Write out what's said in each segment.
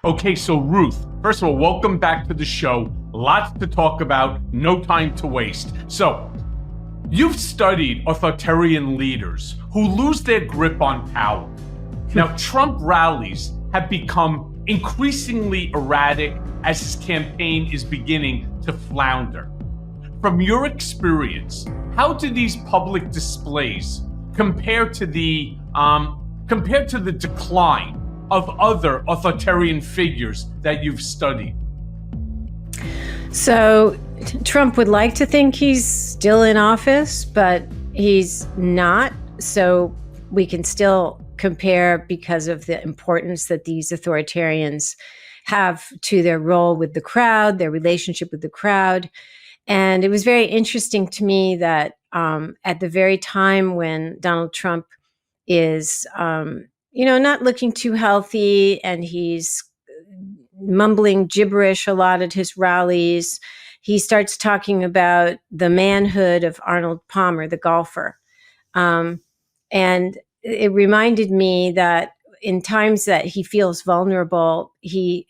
Okay, so Ruth, first of all, welcome back to the show. Lots to talk about, no time to waste. So, you've studied authoritarian leaders who lose their grip on power. Now, Trump rallies have become increasingly erratic as his campaign is beginning to flounder. From your experience, how do these public displays compare to the decline of other authoritarian figures that you've studied? So Trump would like to think he's still in office, but he's not. So we can still compare because of the importance that these authoritarians have to their role with the crowd, their relationship with the crowd. And it was very interesting to me that at the very time when Donald Trump is not looking too healthy, and he's mumbling gibberish a lot at his rallies, he starts talking about the manhood of Arnold Palmer, the golfer. And it reminded me that in times that he feels vulnerable, he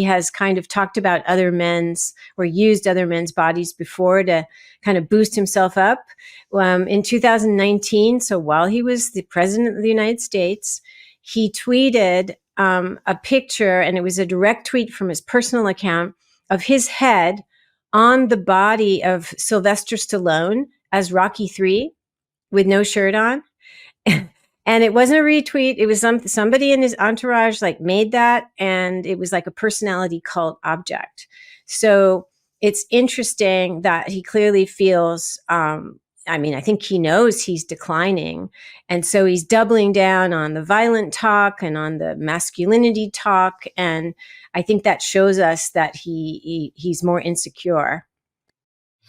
has kind of talked about other men's or used other men's bodies before to kind of boost himself up. In 2019, so while he was the president of the United States, he tweeted a picture, and it was a direct tweet from his personal account, of his head on the body of Sylvester Stallone as Rocky III with no shirt on. And it wasn't a retweet. It was somebody in his entourage made that, and it was like a personality cult object. So it's interesting that he clearly feels, I think he knows he's declining. And so he's doubling down on the violent talk and on the masculinity talk. And I think that shows us that he's more insecure.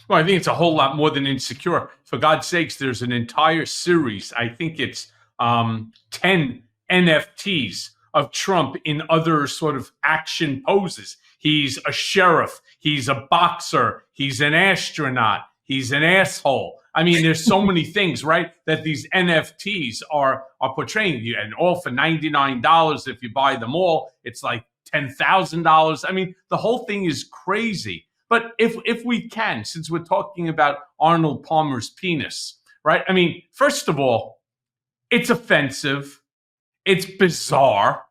Well, I think it's a whole lot more than insecure. For God's sakes, there's an entire series. I think it's 10 NFTs of Trump in other sort of action poses. He's a sheriff. He's a boxer. He's an astronaut. He's an asshole. I mean, there's so many things, right, that these NFTs are portraying you, and all for $99. If you buy them all, it's like $10,000. I mean, the whole thing is crazy. But if we can, since we're talking about Arnold Palmer's penis, right? I mean, first of all, it's offensive. It's bizarre.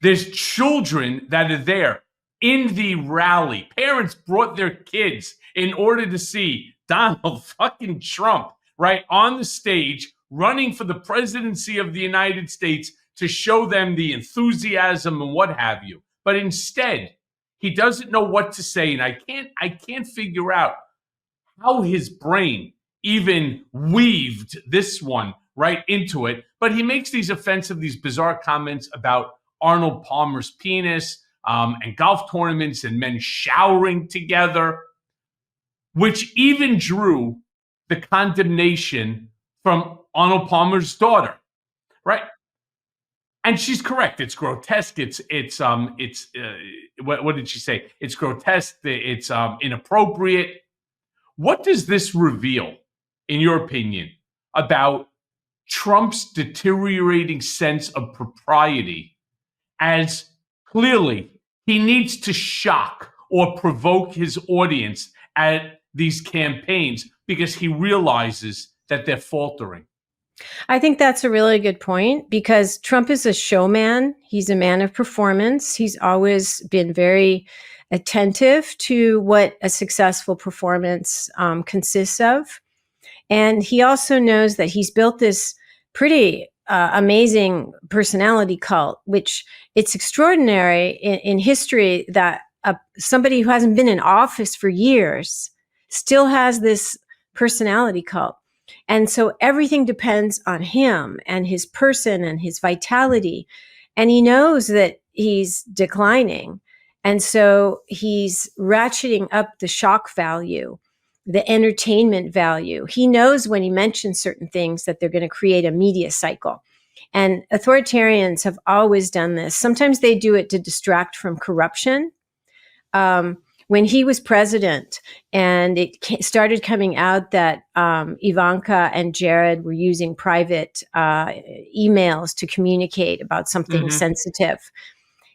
There's children that are there in the rally. Parents brought their kids in order to see Donald fucking Trump, right, on the stage, running for the presidency of the United States to show them the enthusiasm and what have you. But instead, he doesn't know what to say. And I can't figure out how his brain even weaved this one right into it. But he makes these bizarre comments about Arnold Palmer's penis and golf tournaments and men showering together, which even drew the condemnation from Arnold Palmer's daughter, right? And she's correct. It's grotesque. What did she say? It's grotesque. It's inappropriate. What does this reveal, in your opinion, about Trump's deteriorating sense of propriety, as clearly he needs to shock or provoke his audience at these campaigns because he realizes that they're faltering? I think that's a really good point, because Trump is a showman. He's a man of performance. He's always been very attentive to what a successful performance consists of. And he also knows that he's built this pretty amazing personality cult, which it's extraordinary in history that somebody who hasn't been in office for years still has this personality cult. And so everything depends on him and his person and his vitality. And he knows that he's declining. And so he's ratcheting up the shock value, the entertainment value. He knows when he mentions certain things that they're going to create a media cycle. And authoritarians have always done this. Sometimes they do it to distract from corruption. When he was president and it started coming out that Ivanka and Jared were using private emails to communicate about something sensitive,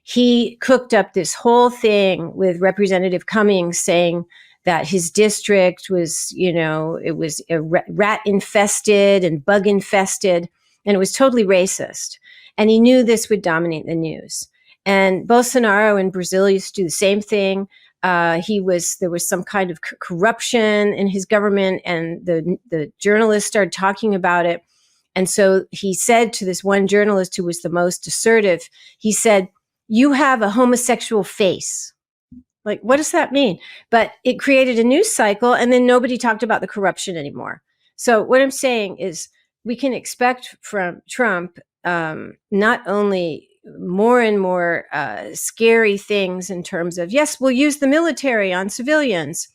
he cooked up this whole thing with Representative Cummings saying that his district was, it was rat infested and bug infested, and it was totally racist. And he knew this would dominate the news. And Bolsonaro in Brazil used to do the same thing. There was some kind of corruption in his government, and the journalists started talking about it. And so he said to this one journalist who was the most assertive, he said, "You have a homosexual face." Like, what does that mean? But it created a news cycle, and then nobody talked about the corruption anymore. So what I'm saying is we can expect from Trump not only more and more scary things in terms of, yes, we'll use the military on civilians.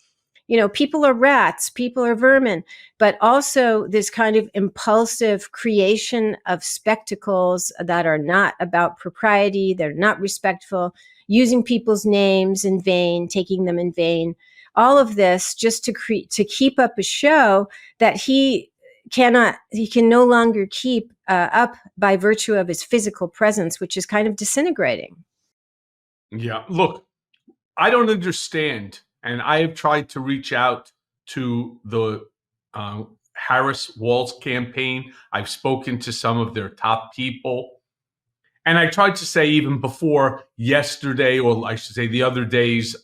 People are rats, people are vermin, but also this kind of impulsive creation of spectacles that are not about propriety, they're not respectful, using people's names in vain, taking them in vain. All of this just to keep up a show that he can no longer keep up by virtue of his physical presence, which is kind of disintegrating. Yeah, look, I don't understand. And I have tried to reach out to the Harris Walz campaign. I've spoken to some of their top people. And I tried to say, even before yesterday, or I should say the other day's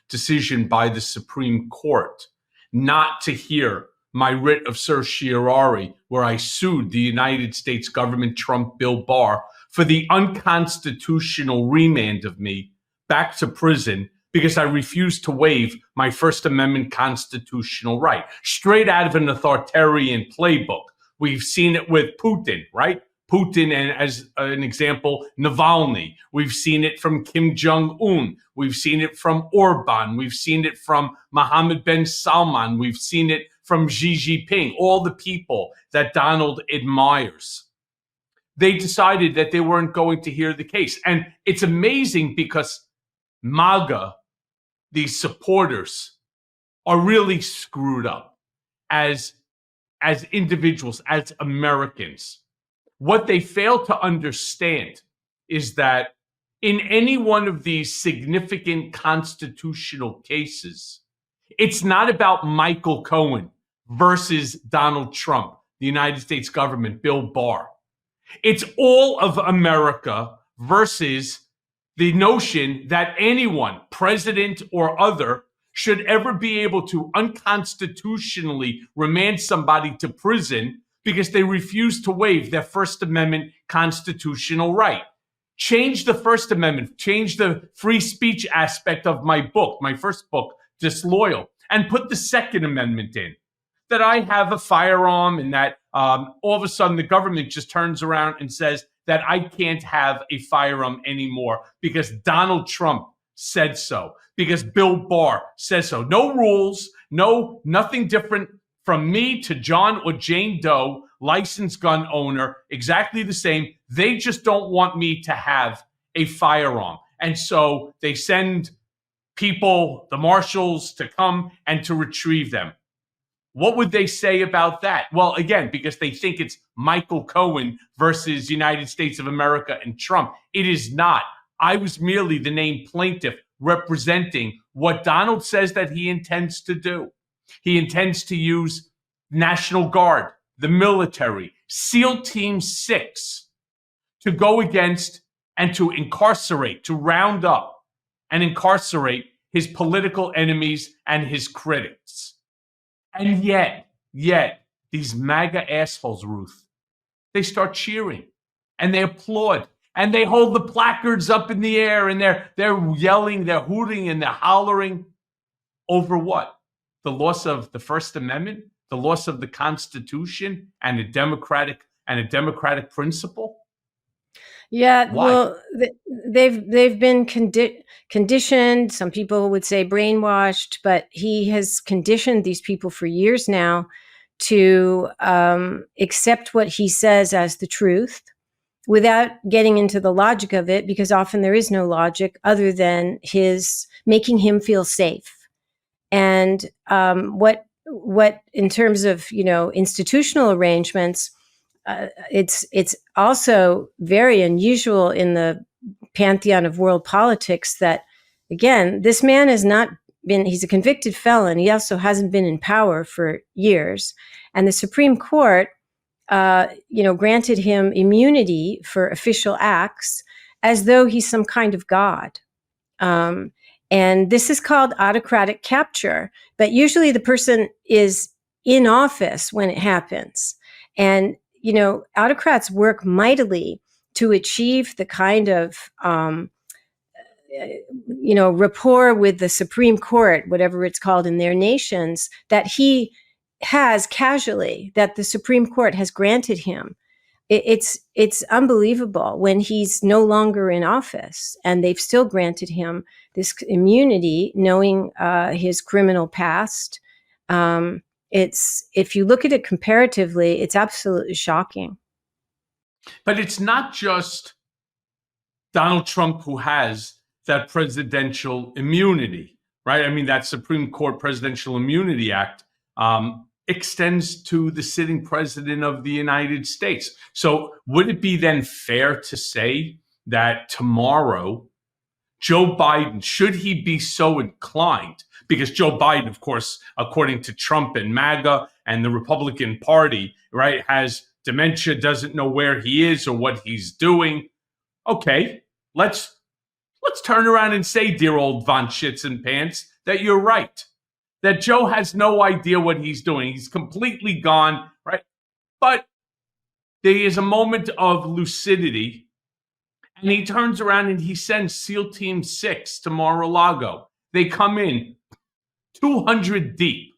decision by the Supreme Court, not to hear my writ of certiorari, where I sued the United States government, Trump, Bill Barr, for the unconstitutional remand of me back to prison because I refused to waive my First Amendment constitutional right. Straight out of an authoritarian playbook. We've seen it with Putin, right? Putin, and as an example, Navalny. We've seen it from Kim Jong-un. We've seen it from Orban. We've seen it from Mohammed bin Salman. We've seen it from Xi Jinping, all the people that Donald admires. They decided that they weren't going to hear the case. And it's amazing because MAGA, these supporters, are really screwed up as individuals, as Americans. What they fail to understand is that in any one of these significant constitutional cases, it's not about Michael Cohen versus Donald Trump, the United States government, Bill Barr. It's all of America versus the notion that anyone, president or other, should ever be able to unconstitutionally remand somebody to prison because they refuse to waive their First Amendment constitutional right. Change the First Amendment, change the free speech aspect of my book, my first book, Disloyal, and put the Second Amendment in. That I have a firearm and that all of a sudden the government just turns around and says that I can't have a firearm anymore because Donald Trump said so, because Bill Barr says so. No rules, nothing different from me to John or Jane Doe, licensed gun owner, exactly the same. They just don't want me to have a firearm. And so they send people, the marshals, to come and to retrieve them. What would they say about that? Well, again, because they think it's Michael Cohen versus United States of America and Trump. It is not. I was merely the named plaintiff representing what Donald says that he intends to do. He intends to use National Guard, the military, SEAL Team 6 to go against and to incarcerate, to round up and incarcerate his political enemies and his critics. And yet, these MAGA assholes, Ruth, they start cheering and they applaud and they hold the placards up in the air and they're yelling, they're hooting and they're hollering over what? The loss of the First Amendment, the loss of the Constitution and a democratic principle? Yeah, Why? well, they've been conditioned. Some people would say brainwashed, but he has conditioned these people for years now to accept what he says as the truth without getting into the logic of it, because often there is no logic other than his making him feel safe. And what in terms of institutional arrangements. It's also very unusual in the pantheon of world politics that, again, this man has not been, he's a convicted felon. He also hasn't been in power for years. And the Supreme Court, granted him immunity for official acts as though he's some kind of god. And this is called autocratic capture. But usually the person is in office when it happens. And, autocrats work mightily to achieve the kind of, rapport with the Supreme Court, whatever it's called in their nations, that he has casually, that the Supreme Court has granted him. It's unbelievable when he's no longer in office, and they've still granted him this immunity, knowing his criminal past. If you look at it comparatively, it's absolutely shocking. But it's not just Donald Trump who has that presidential immunity, right? I mean, that Supreme Court Presidential Immunity Act extends to the sitting president of the United States. So would it be then fair to say that tomorrow, Joe Biden, should he be so inclined, because Joe Biden, of course, according to Trump and MAGA and the Republican Party, right, has dementia, doesn't know where he is or what he's doing. Okay, let's turn around and say, dear old Von Shits and Pants, that you're right. That Joe has no idea what he's doing. He's completely gone, right? But there is a moment of lucidity, and he turns around and he sends SEAL Team 6 to Mar-a-Lago. They come in 200 deep.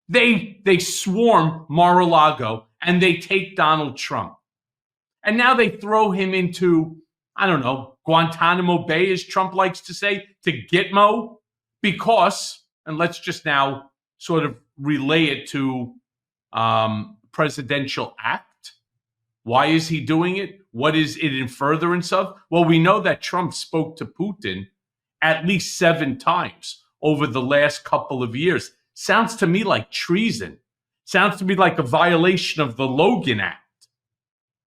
They swarm Mar-a-Lago, and they take Donald Trump. And now they throw him into, I don't know, Guantanamo Bay, as Trump likes to say, to Gitmo, because, and let's just now sort of relay it to presidential act. Why is he doing it? What is it in furtherance of? Well, we know that Trump spoke to Putin at least 7 times over the last couple of years. Sounds to me like treason. Sounds to me like a violation of the Logan Act.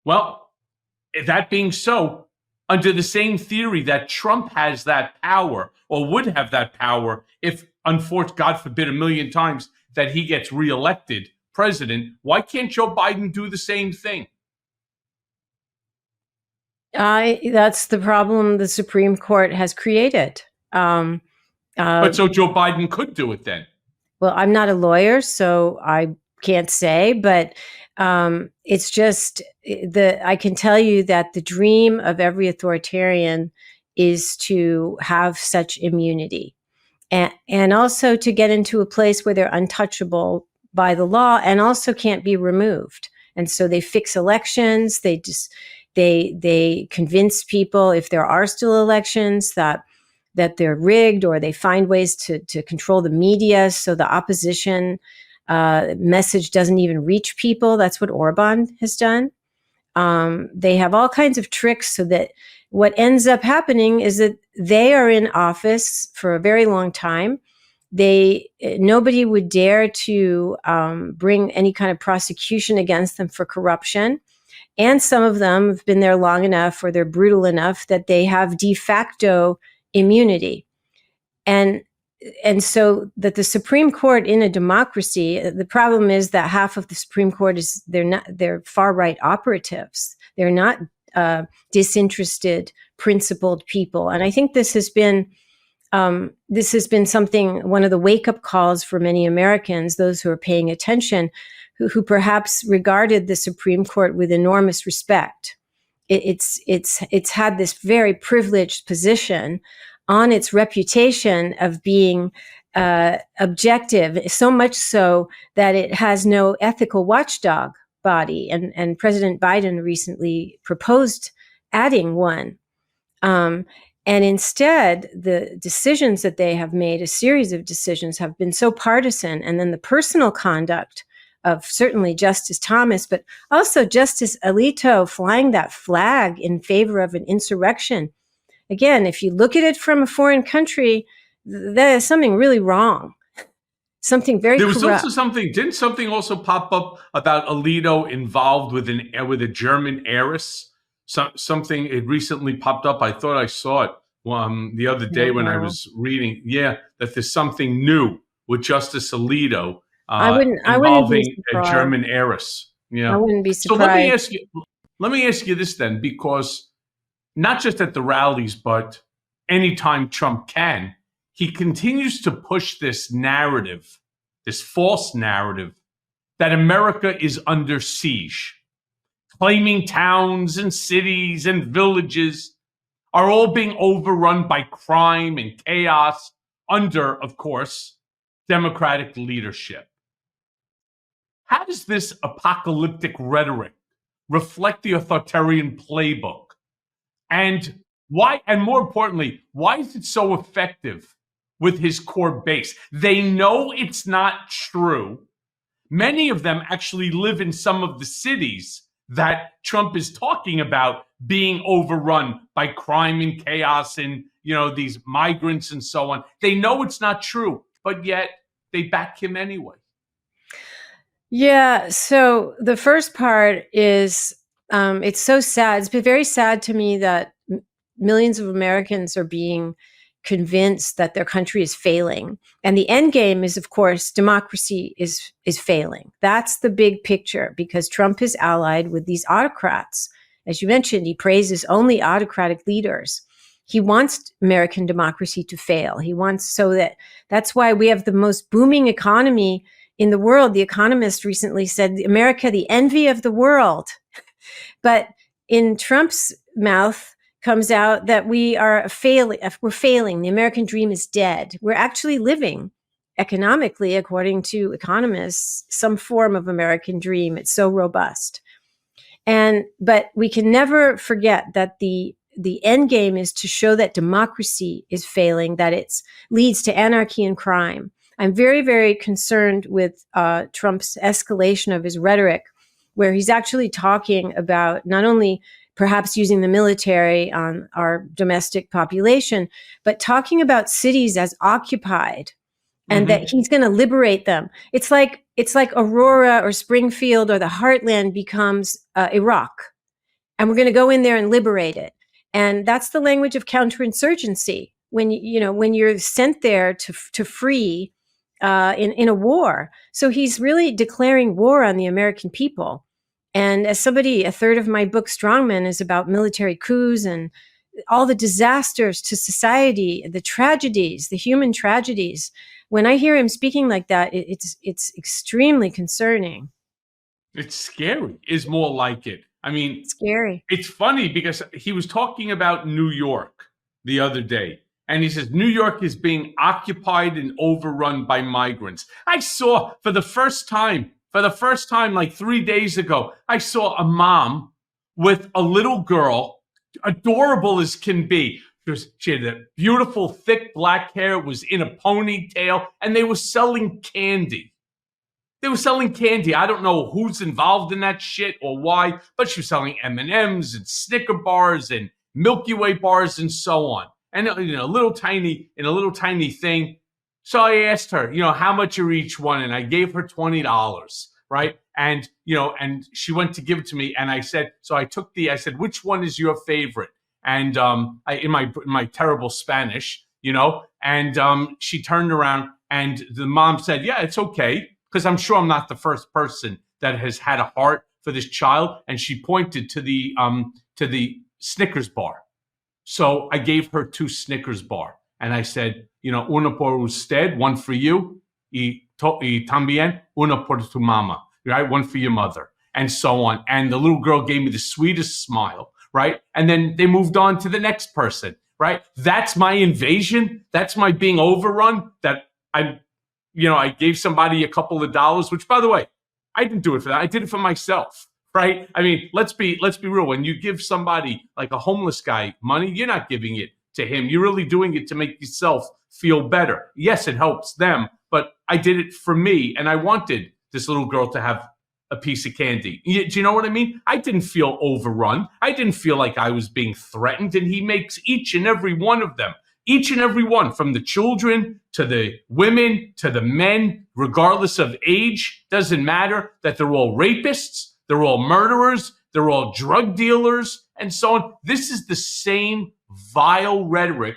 Well, that being so, under the same theory that Trump has that power, or would have that power if, unfortunately, God forbid, a million times that he gets reelected president, why can't Joe Biden do the same thing? That's the problem the Supreme Court has created. But so Joe Biden could do it then. Well, I'm not a lawyer, so I can't say, but it's just I can tell you that the dream of every authoritarian is to have such immunity, and also to get into a place where they're untouchable by the law and also can't be removed. And so they fix elections. They convince people, if there are still elections, that they're rigged, or they find ways to control the media so the opposition message doesn't even reach people. That's what Orban has done. They have all kinds of tricks so that what ends up happening is that they are in office for a very long time. Nobody would dare to bring any kind of prosecution against them for corruption. And some of them have been there long enough, or they're brutal enough, that they have de facto immunity. And so that the Supreme Court in a democracy, the problem is that half of the Supreme Court they're far right operatives. They're not disinterested, principled people. And I think this has been something, one of the wake up calls for many Americans, those who are paying attention, who perhaps regarded the Supreme Court with enormous respect. It's had this very privileged position on its reputation of being objective, so much so that it has no ethical watchdog body. And President Biden recently proposed adding one. And instead, the decisions that they have made, a series of decisions, have been so partisan. And then the personal conduct of certainly Justice Thomas, but also Justice Alito flying that flag in favor of an insurrection. Again, if you look at it from a foreign country, there is something really wrong. Something very corrupt. There was also something, didn't something also pop up about Alito involved with a German heiress? something, it recently popped up. I thought I saw it the other day when I was reading. Yeah, that there's something new with Justice Alito I wouldn't be involving a surprised. German heiress. I Yeah. wouldn't be So let me surprised. ask you. Let me ask you this then, because not just at the rallies, but anytime Trump can, he continues to push this narrative, this false narrative, that America is under siege, claiming towns and cities and villages are all being overrun by crime and chaos under, of course, Democratic leadership. How does this apocalyptic rhetoric reflect the authoritarian playbook? And why, and more importantly, why is it so effective with his core base? They know it's not true. Many of them actually live in some of the cities that Trump is talking about being overrun by crime and chaos and, these migrants and so on. They know it's not true, but yet they back him anyway. Yeah. So the first part is, it's so sad. It's been very sad to me that millions of Americans are being convinced that their country is failing. And the end game is, of course, democracy is failing. That's the big picture, because Trump is allied with these autocrats. As you mentioned, he praises only autocratic leaders. He wants American democracy to fail. He wants that's why we have the most booming economy in the world. The Economist recently said, America, the envy of the world. But in Trump's mouth comes out that we're failing. The American dream is dead. We're actually living economically, according to economists, some form of American dream. It's so robust. But we can never forget that the end game is to show that democracy is failing, that it leads to anarchy and crime. I'm very, very concerned with Trump's escalation of his rhetoric, where he's actually talking about not only perhaps using the military on our domestic population, but talking about cities as occupied, and that he's going to liberate them. It's like Aurora or Springfield or the Heartland becomes Iraq, and we're going to go in there and liberate it. And that's the language of counterinsurgency. When you're sent there to free in a war. So he's really declaring war on the American people. And as a third of my book, Strongmen, is about military coups and all the disasters to society, the tragedies, the human tragedies. When I hear him speaking like that, it's extremely concerning. It's scary, is more like it. I mean, scary. It's funny because he was talking about New York the other day. And he says, New York is being occupied and overrun by migrants. I saw for the first time, like 3 days ago, I saw a mom with a little girl, adorable as can be. She had a beautiful, thick black hair, was in a ponytail, and they were selling candy. I don't know who's involved in that shit or why, but she was selling M&Ms and Snicker bars and Milky Way bars and so on. And in a little tiny thing. So I asked her, how much are each one? And I gave her $20, right? And, and she went to give it to me. And I said, I said, which one is your favorite? And in my terrible Spanish, and she turned around and the mom said, yeah, it's okay. Because I'm sure I'm not the first person that has had a heart for this child. And she pointed to the Snickers bar. So I gave her 2 Snickers bar. And I said, una por usted, one for you, y también una por tu mama, right? One for your mother, and so on. And the little girl gave me the sweetest smile, right? And then they moved on to the next person, right? That's my invasion. That's my being overrun. That I gave somebody a couple of dollars, which, by the way, I didn't do it for that. I did it for myself. Right? I mean, let's be real. When you give somebody like a homeless guy money, you're not giving it to him. You're really doing it to make yourself feel better. Yes, it helps them, but I did it for me, and I wanted this little girl to have a piece of candy. Do you know what I mean? I didn't feel overrun. I didn't feel like I was being threatened, and he makes each and every one of them, each and every one, from the children to the women to the men, regardless of age, doesn't matter, that they're all rapists. They're all murderers. They're all drug dealers. and so on. This is the same vile rhetoric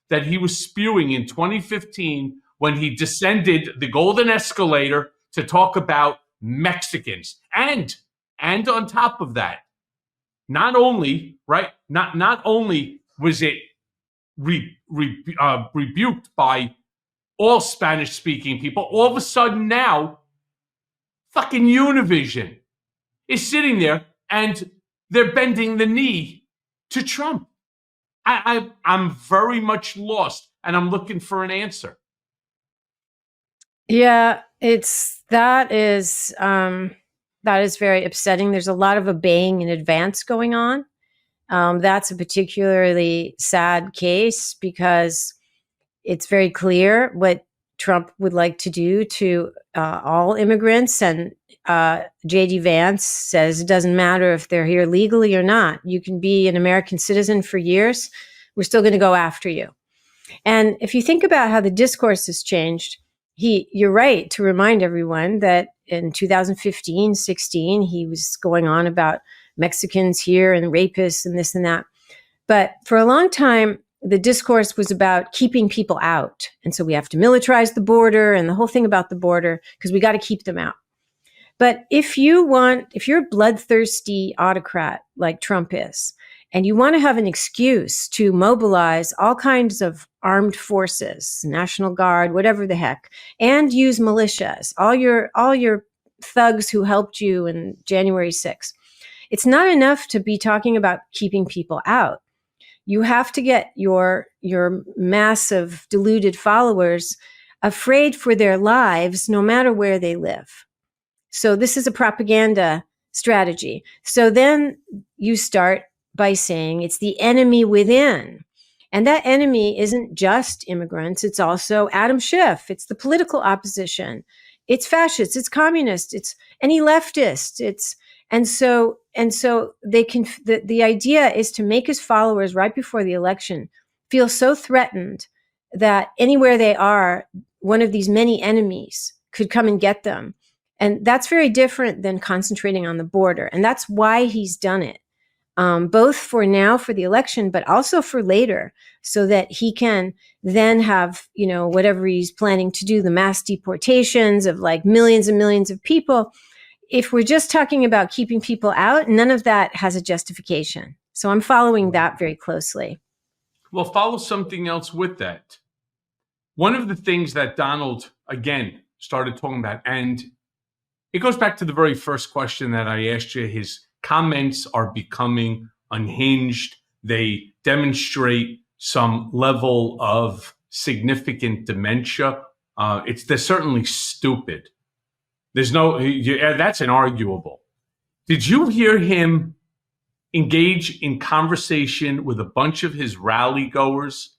that he was spewing in 2015 when he descended the golden escalator to talk about Mexicans. And on top of that, not only was it rebuked by all Spanish-speaking people, all of a sudden now, fucking Univision is sitting there and they're bending the knee to Trump. I'm very much lost, and I'm looking for an answer. Yeah, that is very upsetting. There's a lot of obeying in advance going on. That's a particularly sad case because it's very clear what Trump would like to do to all immigrants. And J.D. Vance says it doesn't matter if they're here legally or not. You can be an American citizen for years. We're still going to go after you. And if you think about how the discourse has changed, you're right to remind everyone that in 2015, 16, he was going on about Mexicans here and rapists and this and that. But for a long time, the discourse was about keeping people out. And so we have to militarize the border and the whole thing about the border because we got to keep them out. But if you're a bloodthirsty autocrat like Trump is, and you want to have an excuse to mobilize all kinds of armed forces, National Guard, whatever the heck, and use militias, all your thugs who helped you in January 6th, it's not enough to be talking about keeping people out. You have to get your mass of deluded followers afraid for their lives, no matter where they live. So this is a propaganda strategy. So then you start by saying it's the enemy within. And that enemy isn't just immigrants. It's also Adam Schiff. It's the political opposition. It's fascists. It's communists. It's any leftist. And so they can. The idea is to make his followers right before the election feel so threatened that anywhere they are, one of these many enemies could come and get them. And that's very different than concentrating on the border. And that's why he's done it, both for now, for the election, but also for later, so that he can then have, whatever he's planning to do, the mass deportations of like millions and millions of people. If we're just talking about keeping people out, none of that has a justification. So I'm following that very closely. Well, follow something else with that. One of the things that Donald, again, started talking about, and it goes back to the very first question that I asked you. His comments are becoming unhinged. They demonstrate some level of significant dementia. They're certainly stupid. That's inarguable. Did you hear him engage in conversation with a bunch of his rally goers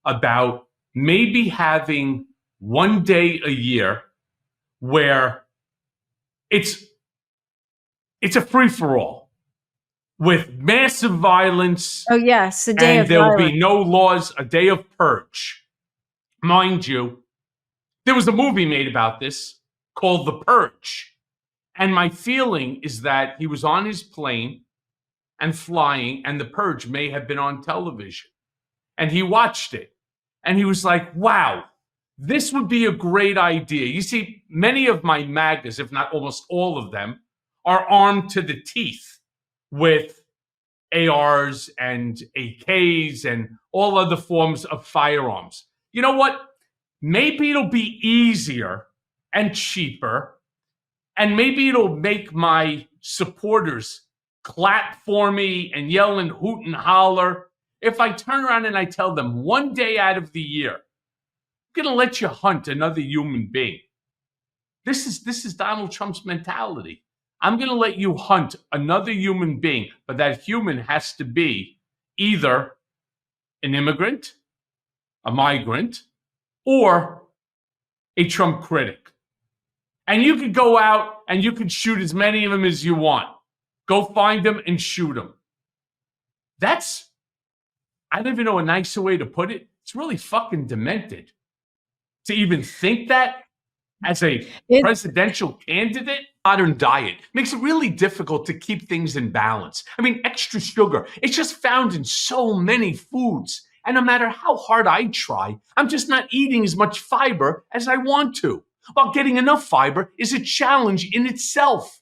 about maybe having one day a year where it's a free-for-all with massive violence? Oh, yes, a day of violence. And there will be no laws, a day of purge. Mind you, there was a movie made about this called The Purge. And my feeling is that he was on his plane and flying, and The Purge may have been on television. And he watched it. And he was like, wow, this would be a great idea. You see, many of my MAGAs, if not almost all of them, are armed to the teeth with ARs and AKs and all other forms of firearms. You know what? Maybe it'll be easier and cheaper, and maybe it'll make my supporters clap for me and yell and hoot and holler if I turn around and I tell them one day out of the year, I'm going to let you hunt another human being. This is Donald Trump's mentality. I'm going to let you hunt another human being, but that human has to be either an immigrant, a migrant, or a Trump critic. And you could go out and you could shoot as many of them as you want. Go find them and shoot them. I don't even know a nicer way to put it. It's really fucking demented to even think that as a presidential candidate. modern diet makes it really difficult to keep things in balance. I mean, extra sugar, it's just found in so many foods. And no matter how hard I try, I'm just not eating as much fiber as I want to. While getting enough fiber is a challenge in itself.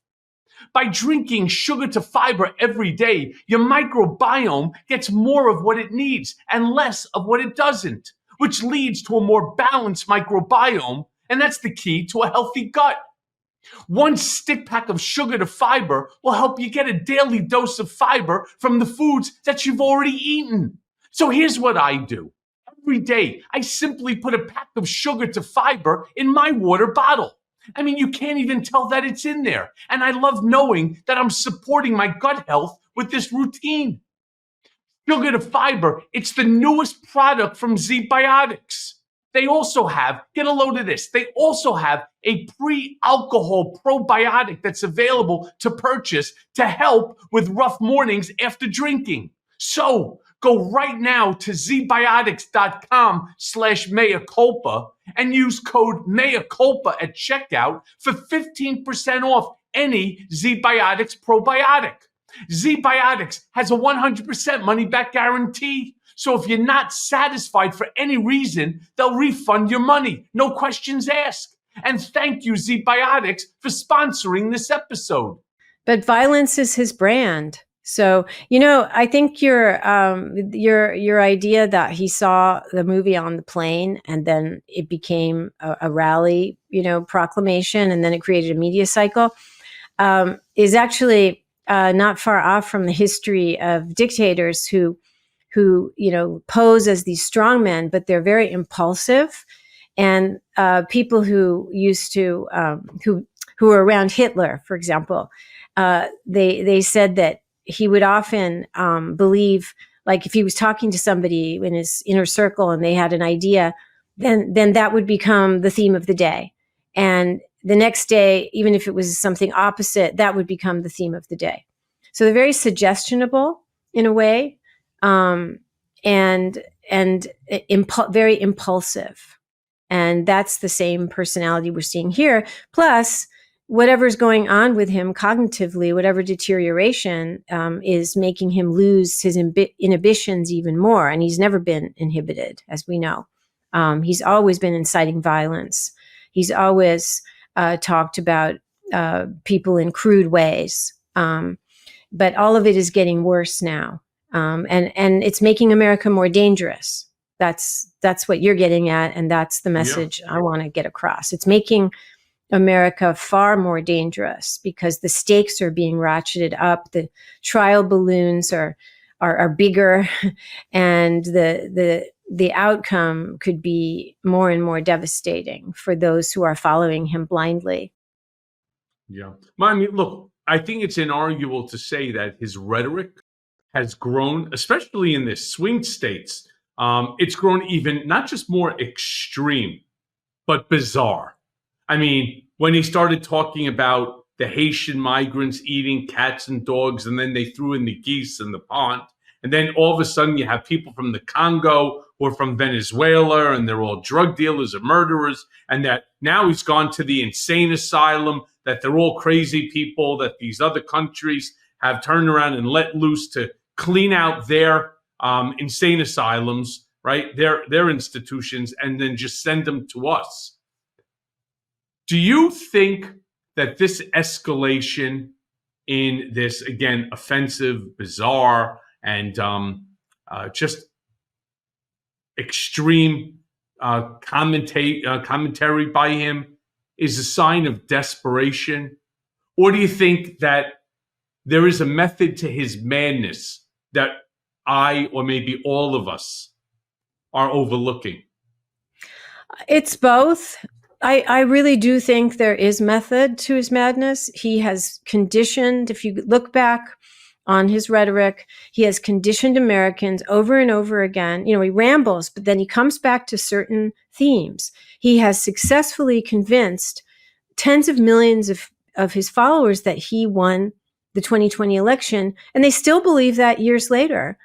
By drinking sugar to fiber every day, your microbiome gets more of what it needs and less of what it doesn't, which leads to a more balanced microbiome, and that's the key to a healthy gut. One stick pack of sugar to fiber will help you get a daily dose of fiber from the foods that you've already eaten. So here's what I do. Every day, I simply put a pack of sugar to fiber in my water bottle. I mean, you can't even tell that it's in there. And I love knowing that I'm supporting my gut health with this routine. Sugar to fiber, it's the newest product from ZBiotics. They also have, get a load of this, they also have a pre-alcohol probiotic that's available to purchase to help with rough mornings after drinking. So go right now to zbiotics.com/mea culpa and use code mea culpa at checkout for 15% off any ZBiotics probiotic. ZBiotics has a 100% money back guarantee. So if you're not satisfied for any reason, they'll refund your money. No questions asked. And thank you, ZBiotics, for sponsoring this episode. But violence is his brand. So, I think your idea that he saw the movie on the plane and then it became a rally, proclamation, and then it created a media cycle, is actually not far off from the history of dictators who pose as these strong men, but they're very impulsive. And people who used to who were around Hitler, for example, they said that he would often believe, like if he was talking to somebody in his inner circle and they had an idea, then that would become the theme of the day. And the next day, even if it was something opposite, that would become the theme of the day. So they're very suggestionable in a way, and very impulsive. And that's the same personality we're seeing here. Plus, whatever's going on with him cognitively, whatever deterioration is making him lose his inhibitions even more. And he's never been inhibited, as we know. He's always been inciting violence. He's always talked about people in crude ways. But all of it is getting worse now. And it's making America more dangerous. That's what you're getting at. And that's the message I want to get across. It's making America far more dangerous because the stakes are being ratcheted up. The trial balloons are bigger, and the outcome could be more and more devastating for those who are following him blindly. Yeah. I mean, look, I think it's inarguable to say that his rhetoric has grown, especially in the swing states. It's grown even not just more extreme, but bizarre. I mean, when he started talking about the Haitian migrants eating cats and dogs, and then they threw in the geese in the pond, and then all of a sudden you have people from the Congo who are from Venezuela, and they're all drug dealers and murderers, and that now he's gone to the insane asylum, that they're all crazy people, that these other countries have turned around and let loose to clean out their insane asylums, right? Their institutions, and then just send them to us. Do you think that this escalation in this, again, offensive, bizarre, and just extreme commentary by him is a sign of desperation? Or do you think that there is a method to his madness that I, or maybe all of us, are overlooking? It's both. I really do think there is method to his madness. He has conditioned, if you look back on his rhetoric, he has conditioned Americans over and over again. He rambles, but then he comes back to certain themes. He has successfully convinced tens of millions of his followers that he won the 2020 election, and they still believe that years later.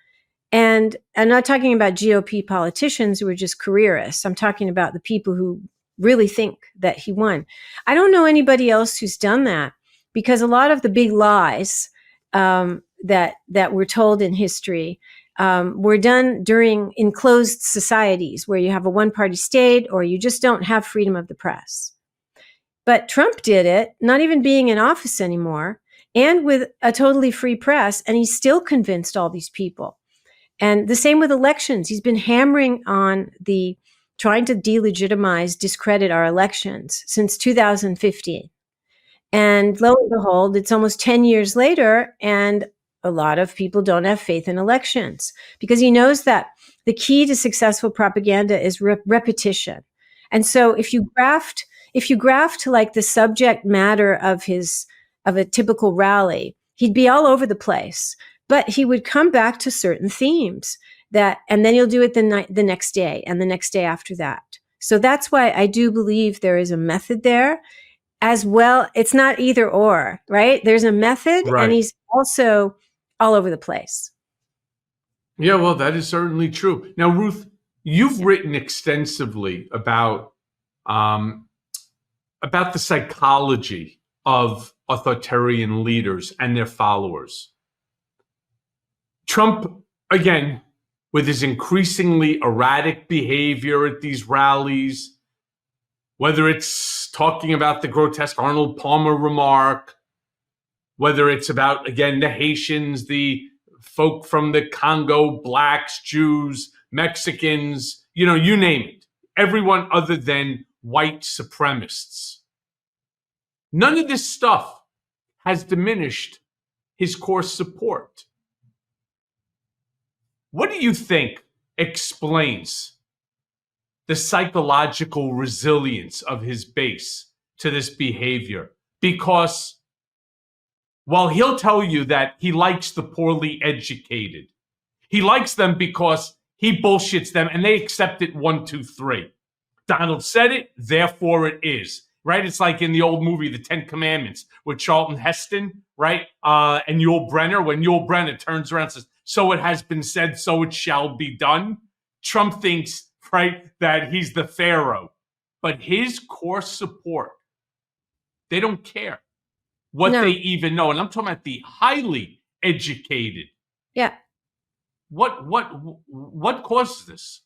And I'm not talking about GOP politicians who are just careerists. I'm talking about the people who really think that he won. I don't know anybody else who's done that. because a lot of the big lies that were told in history were done during enclosed societies where you have a one-party state or you just don't have freedom of the press. But Trump did it, not even being in office anymore, and with a totally free press, and he still convinced all these people. And the same with elections. He's been hammering on trying to delegitimize, discredit our elections since 2015. And lo and behold, it's almost 10 years later, and a lot of people don't have faith in elections because he knows that the key to successful propaganda is repetition. And so if you graft like the subject matter of a typical rally, he'd be all over the place, but he would come back to certain themes and then he'll do it the next day and the next day after that. So that's why I do believe there is a method there as well. It's not either or, right? There's a method, Right. And he's also all over the place. Yeah, well, that is certainly true. Now, Ruth, you've written extensively about the psychology of authoritarian leaders and their followers. Trump, again, with his increasingly erratic behavior at these rallies, whether it's talking about the grotesque Arnold Palmer remark, whether it's about, again, the Haitians, the folk from the Congo, blacks, Jews, Mexicans, you name it. Everyone other than white supremacists. None of this stuff has diminished his core support. What do you think explains the psychological resilience of his base to this behavior? Because while he'll tell you that he likes the poorly educated, he likes them because he bullshits them and they accept it 1, 2, 3. Donald said it, therefore it is. Right? It's like in the old movie, The 10 Commandments, with Charlton Heston, right? And Yul Brynner, when Yul Brynner turns around and says, so it has been said, so it shall be done. Trump thinks, right, that he's the Pharaoh. But his core support, they don't care what they even know. And I'm talking about the highly educated. Yeah. What causes this?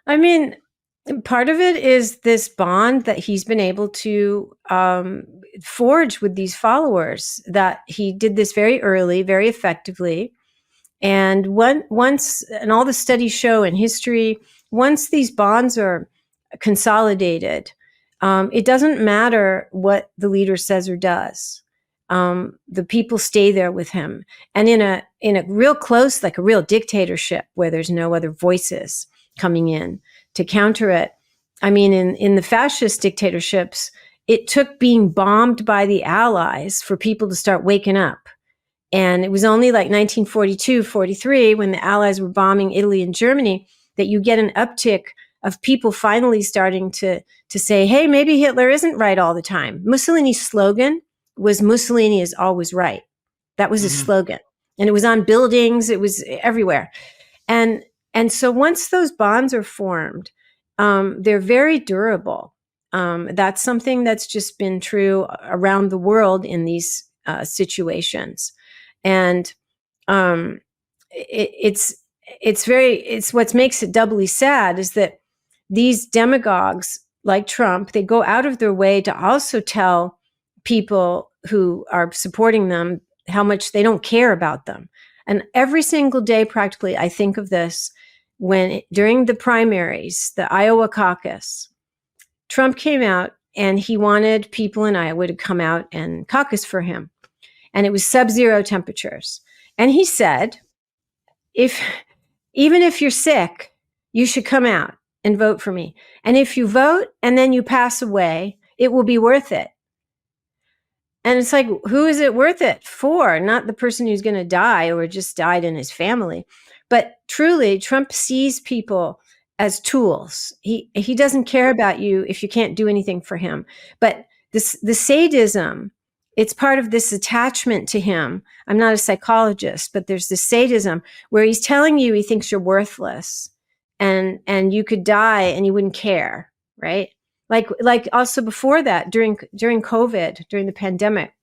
I mean, part of it is this bond that he's been able to forge with these followers, that he did this very early, very effectively. And once, and all the studies show in history, once these bonds are consolidated, it doesn't matter what the leader says or does. The people stay there with him. And in a real close, like a real dictatorship where there's no other voices coming in to counter it. I mean, in the fascist dictatorships, it took being bombed by the Allies for people to start waking up. And it was only like 1942, 43, when the Allies were bombing Italy and Germany, that you get an uptick of people finally starting to say, hey, maybe Hitler isn't right all the time. Mussolini's slogan was Mussolini is always right. That was his slogan. And it was on buildings. It was everywhere. And so once those bonds are formed, they're very durable. That's something that's just been true around the world in these situations. And it's what makes it doubly sad is that these demagogues like Trump, they go out of their way to also tell people who are supporting them how much they don't care about them. And every single day, practically, I think of this during the primaries, the Iowa caucus, Trump came out and he wanted people in Iowa to come out and caucus for him. And it was sub-zero temperatures. And he said, even if you're sick, you should come out and vote for me. And if you vote and then you pass away, it will be worth it. And it's like, who is it worth it for? Not the person who's going to die or just died in his family. But truly, Trump sees people as tools. He doesn't care about you if you can't do anything for him. But the sadism, it's part of this attachment to him. I'm not a psychologist, but there's this sadism where he's telling you he thinks you're worthless and you could die and you wouldn't care, right? Like also before that, during COVID, during the pandemic,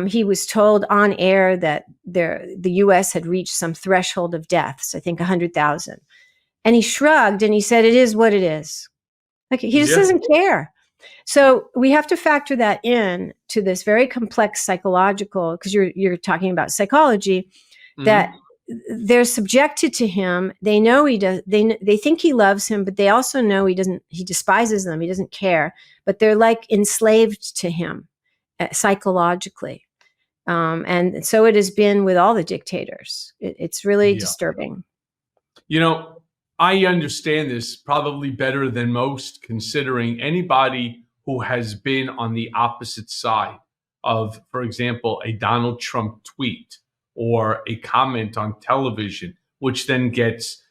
he was told on air that the U.S. had reached some threshold of deaths, I think 100,000. And he shrugged and he said, "It is what it is." Like, he just doesn't care. So we have to factor that in to this very complex psychological, because you're talking about psychology, that they're subjected to him. They know he does. They think he loves him, but they also know he doesn't. He despises them. He doesn't care. But they're like enslaved to him psychologically. And so it has been with all the dictators. It's really disturbing. You know, I understand this probably better than most, considering anybody who has been on the opposite side of, for example, a Donald Trump tweet or a comment on television, which then gets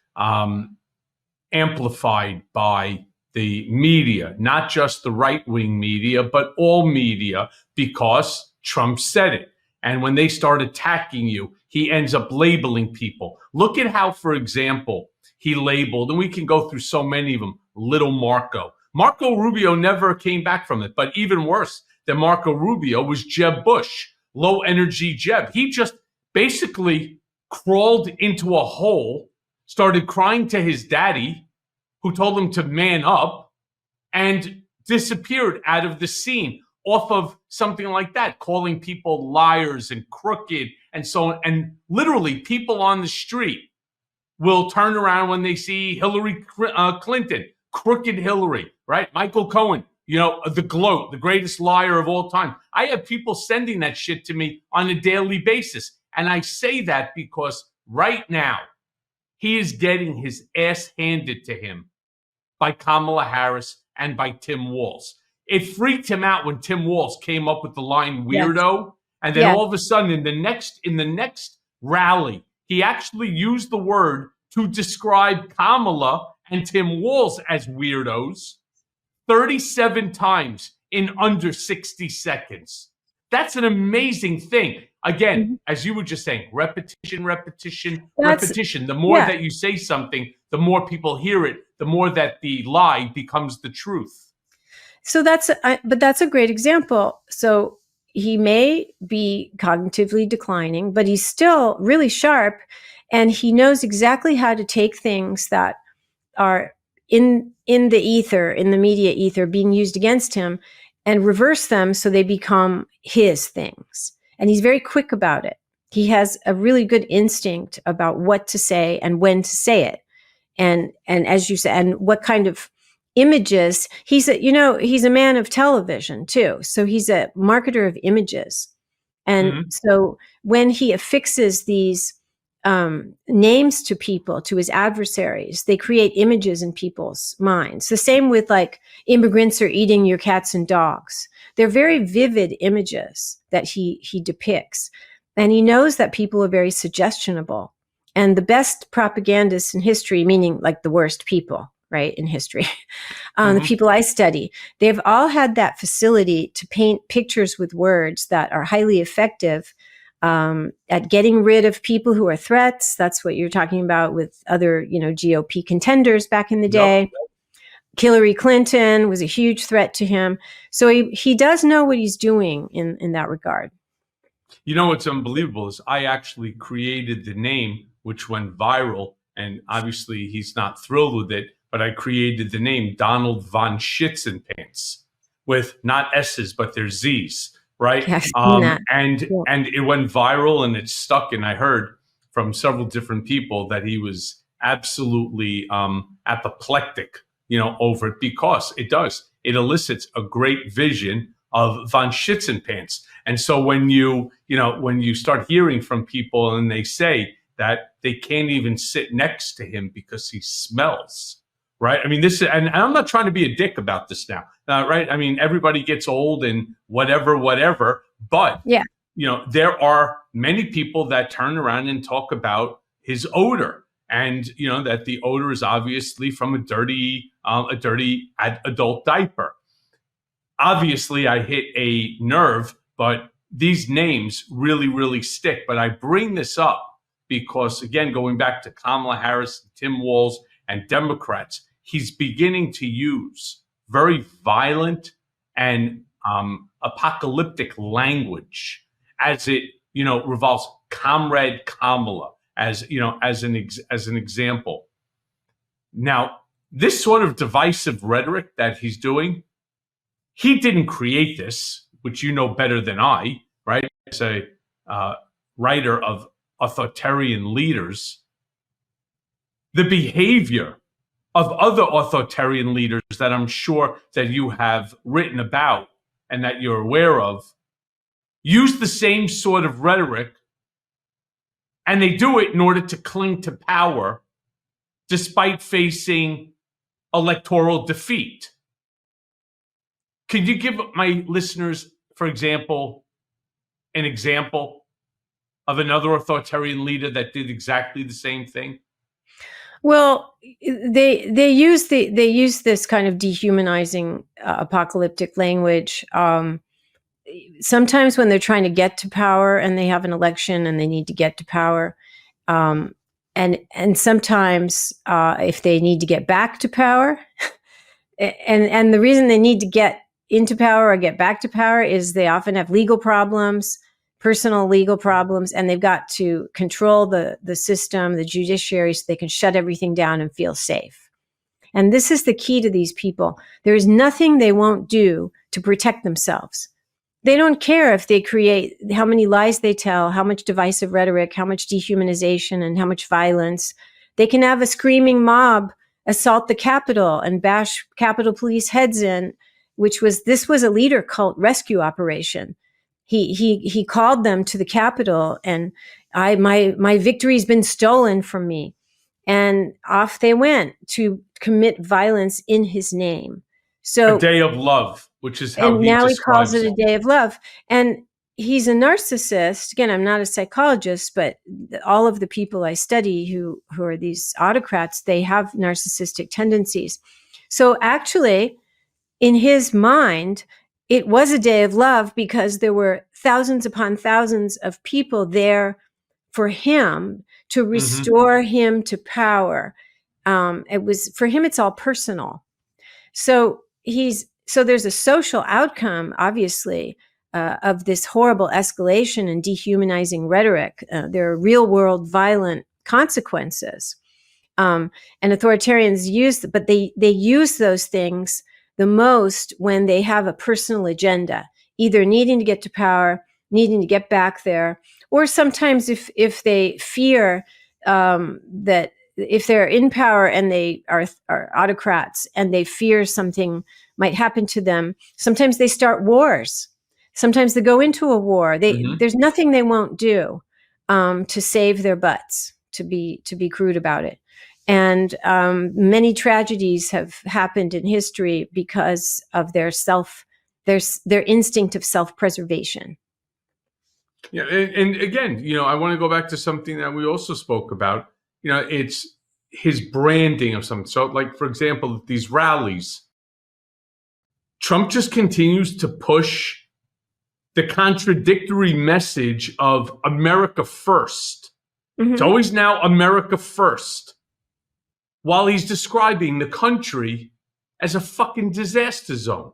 amplified by the media, not just the right-wing media, but all media, because Trump said it. And when they start attacking you, he ends up labeling people. Look at how, for example, he labeled, and we can go through so many of them, little Marco. Marco Rubio never came back from it. But even worse than Marco Rubio was Jeb Bush, low energy Jeb. He just basically crawled into a hole, started crying to his daddy, who told him to man up, and disappeared out of the scene off of something like that, calling people liars and crooked and so on. And literally people on the street will turn around when they see Hillary Clinton, crooked Hillary, right? Michael Cohen, you know, the gloat, the greatest liar of all time. I have people sending that shit to me on a daily basis. And I say that because right now he is getting his ass handed to him by Kamala Harris and by Tim Walz. It freaked him out when Tim Walz came up with the line weirdo. Yes. And then all of a sudden in the next rally, he actually used the word to describe Kamala and Tim Walz as weirdos 37 times in under 60 seconds. That's an amazing thing. Again, as you were just saying, repetition. The more that you say something, the more people hear it, the more that the lie becomes the truth. So that's a great example. So he may be cognitively declining, but he's still really sharp, and he knows exactly how to take things that are in the ether, in the media ether, being used against him, and reverse them so they become his things. And he's very quick about it. He has a really good instinct about what to say and when to say it. And as you said, and what kind of images. He's a man of television too. So he's a marketer of images. And so when he affixes these names to people, to his adversaries, they create images in people's minds. The same with like immigrants are eating your cats and dogs. They're very vivid images that he depicts. And he knows that people are very suggestionable. And the best propagandists in history, meaning like the worst people, right, in history, the people I study, they've all had that facility to paint pictures with words that are highly effective at getting rid of people who are threats. That's what you're talking about with other, GOP contenders back in the day. Yep. Hillary Clinton was a huge threat to him. So he does know what he's doing in that regard. You know what's unbelievable is I actually created the name, which went viral, and obviously he's not thrilled with it, but I created the name Donald von Schitzenpants with not S's, but they're Z's, right? And it went viral and it stuck. And I heard from several different people that he was absolutely apoplectic, over it, because it elicits a great vision of von Schitzenpants. And so when you start hearing from people and they say that they can't even sit next to him because he smells, right? I mean, and I'm not trying to be a dick about this now, right? I mean, everybody gets old and whatever, but there are many people that turn around and talk about his odor, and that the odor is obviously from a dirty adult diaper. Obviously, I hit a nerve, but these names really, really stick. But I bring this up because, again, going back to Kamala Harris, Tim Walz, and Democrats, he's beginning to use very violent and apocalyptic language as it, revolves Comrade Kamala as, as an example. Now, this sort of divisive rhetoric that he's doing, he didn't create this, which you know better than I, right? As a writer of authoritarian leaders, the behavior of other authoritarian leaders that I'm sure that you have written about and that you're aware of use the same sort of rhetoric, and they do it in order to cling to power despite facing electoral defeat. Could you give my listeners, for example, an example of another authoritarian leader that did exactly the same thing? Well, they use this kind of dehumanizing apocalyptic language. Sometimes when they're trying to get to power and they have an election and they need to get to power, and sometimes if they need to get back to power, and the reason they need to get into power or get back to power is they often have legal problems, personal legal problems, and they've got to control the system, the judiciary, so they can shut everything down and feel safe. And this is the key to these people. There is nothing they won't do to protect themselves. They don't care if they create, how many lies they tell, how much divisive rhetoric, how much dehumanization, and how much violence. They can have a screaming mob assault the Capitol and bash Capitol Police heads in, this was a leader cult rescue operation. He called them to the Capitol, and my victory's been stolen from me. And off they went to commit violence in his name. So a day of love, which is how and he now he describes calls it a day of love. And he's a narcissist. Again, I'm not a psychologist, but all of the people I study who are these autocrats, they have narcissistic tendencies. So actually, in his mind, it was a day of love because there were thousands upon thousands of people there for him to restore him to power. It was for him, it's all personal. So there's a social outcome, obviously, of this horrible escalation and dehumanizing rhetoric. There are real world violent consequences. And authoritarians they use those things the most when they have a personal agenda, either needing to get to power, needing to get back there, or sometimes if they fear that if they're in power and they are autocrats and they fear something might happen to them, sometimes they start wars. Sometimes they go into a war. There's nothing they won't do to save their butts, to be crude about it. And many tragedies have happened in history because of their instinct of self-preservation. Yeah, and again, I want to go back to something that we also spoke about. It's his branding of something. So, like, for example, these rallies, Trump just continues to push the contradictory message of America first. It's always now America first, while he's describing the country as a fucking disaster zone,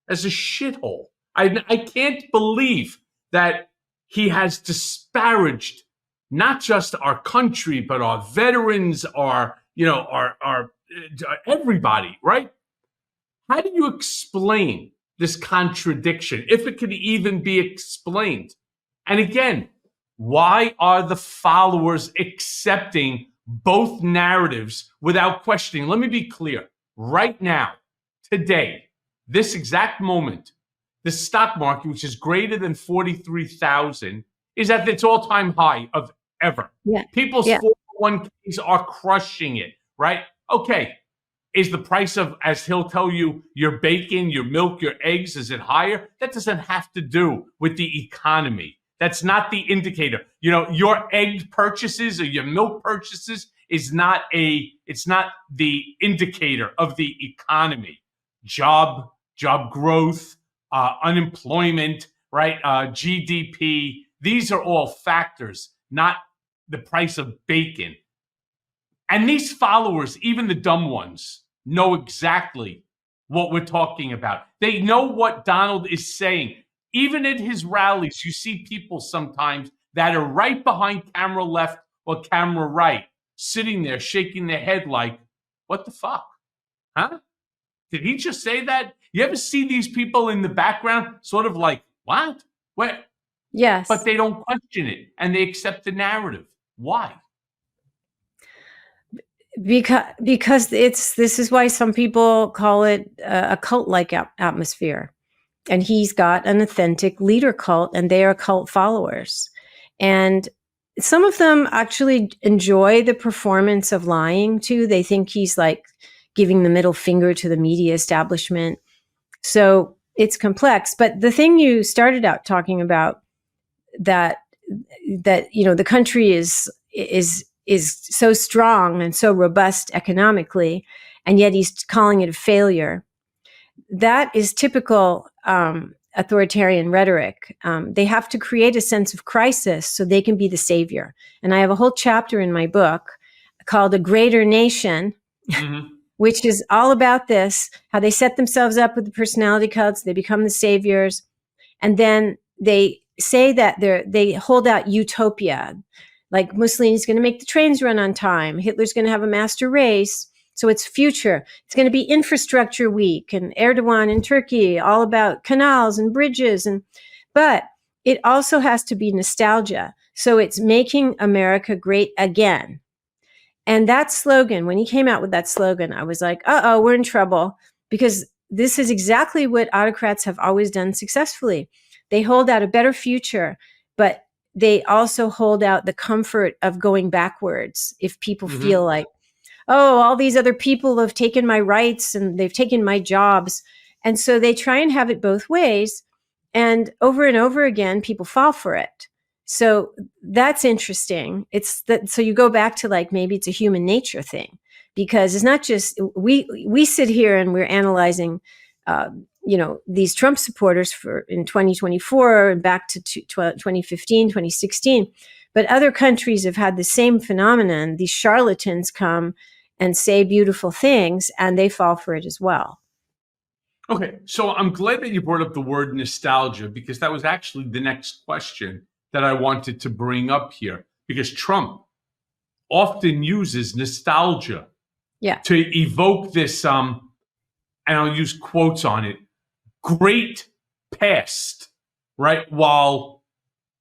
as a shithole. I can't believe that he has disparaged not just our country, but our veterans, our everybody, right? How do you explain this contradiction, if it could even be explained? And again, why are the followers accepting both narratives without questioning? Let me be clear. Right now, today, this exact moment, the stock market, which is greater than 43,000, is at its all-time high of ever. Yeah. People's 401ks are crushing it, right? Okay. Is the price of, as he'll tell you, your bacon, your milk, your eggs, is it higher? That doesn't have to do with the economy. That's not the indicator. Your egg purchases or your milk purchases it's not the indicator of the economy. Job growth, unemployment, right? GDP. These are all factors, not the price of bacon. And these followers, even the dumb ones, know exactly what we're talking about. They know what Donald is saying. Even at his rallies, you see people sometimes that are right behind camera left or camera right, sitting there shaking their head like, what the fuck? Huh? Did he just say that? You ever see these people in the background sort of like, what? Where? Yes. But they don't question it and they accept the narrative. Why? Because this is why some people call it a cult-like atmosphere. And he's got an authentic leader cult, and they are cult followers. And some of them actually enjoy the performance of lying too. They think he's like giving the middle finger to the media establishment. So it's complex. But the thing you started out talking about, that the country is so strong and so robust economically, and yet he's calling it a failure. That is typical authoritarian rhetoric. They have to create a sense of crisis so they can be the savior. And I have a whole chapter in my book called A Greater Nation, which is all about this, how they set themselves up with the personality cults, they become the saviors, and then they say that they hold out utopia, like Mussolini's going to make the trains run on time, Hitler's going to have a master race. So it's future. It's going to be infrastructure week, and Erdogan in Turkey, all about canals and bridges. But it also has to be nostalgia. So it's making America great again. And that slogan, when he came out with that slogan, I was like, uh-oh, we're in trouble, because this is exactly what autocrats have always done successfully. They hold out a better future, but they also hold out the comfort of going backwards if people feel like, oh, all these other people have taken my rights and they've taken my jobs. And so they try and have it both ways. And over again, people fall for it. So that's interesting. So you go back to like, maybe it's a human nature thing, because it's not just, we sit here and we're analyzing, these Trump supporters in 2024 and back to 2015, 2016. But other countries have had the same phenomenon. These charlatans come and say beautiful things, and they fall for it as well. Okay, so I'm glad that you brought up the word nostalgia, because that was actually the next question that I wanted to bring up here, because Trump often uses nostalgia to evoke this, and I'll use quotes on it, great past, right? While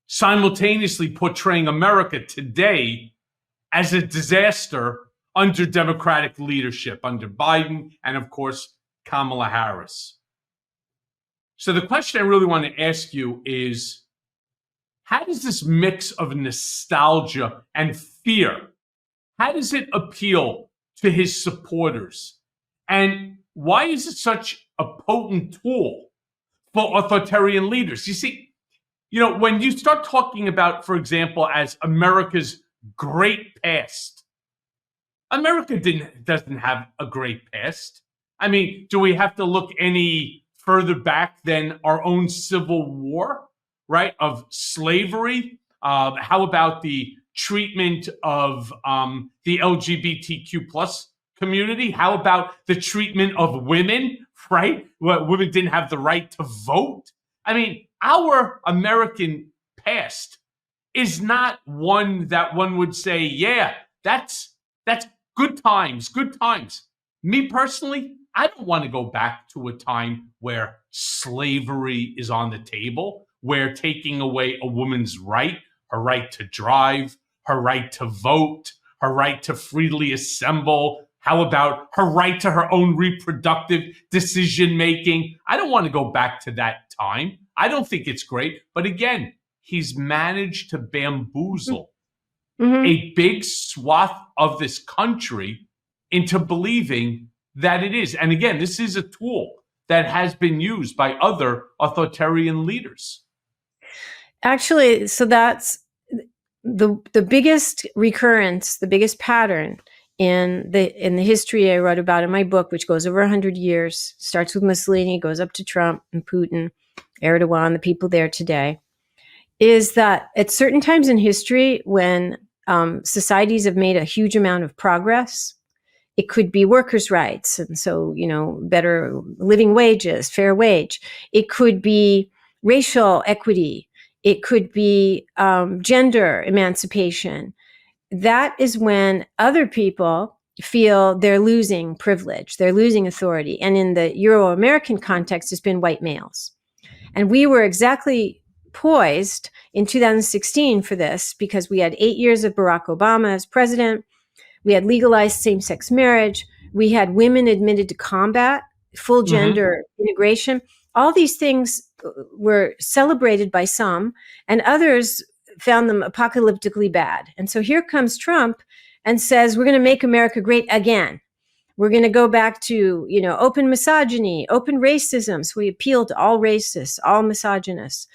simultaneously portraying America today as a disaster under Democratic leadership, under Biden and, of course, Kamala Harris. So the question I really want to ask you is, how does this mix of nostalgia and fear, how does it appeal to his supporters? And why is it such a potent tool for authoritarian leaders? You see, when you start talking about, for example, as America's great past, America doesn't have a great past. I mean, do we have to look any further back than our own Civil War, right? Of slavery? How about the treatment of the LGBTQ plus community? How about the treatment of women, right? Women didn't have the right to vote. I mean, our American past is not one that one would say, yeah, that's good times, good times. Me personally, I don't want to go back to a time where slavery is on the table, where taking away a woman's right, her right to drive, her right to vote, her right to freely assemble. How about her right to her own reproductive decision-making? I don't want to go back to that time. I don't think it's great. But again, he's managed to bamboozle a big swath of this country into believing that it is. And again, this is a tool that has been used by other authoritarian leaders. Actually, so that's the biggest recurrence, the biggest pattern in the history I wrote about in my book, which goes over 100 years, starts with Mussolini, goes up to Trump and Putin, Erdogan, the people there today, is that at certain times in history when societies have made a huge amount of progress, It could be workers' rights. And so, better living wages, fair wage. It could be racial equity. It could be gender emancipation. That is when other people feel they're losing privilege, they're losing authority. And in the Euro-American context, it's been white males. And we were exactly poised in 2016 for this because we had 8 years of Barack Obama as president. We had legalized same-sex marriage. We had women admitted to combat, full gender integration. All these things were celebrated by some, and others found them apocalyptically bad. And so here comes Trump and says, we're going to make America great again. We're going to go back to, open misogyny, open racism. So we appeal to all racists, all misogynists.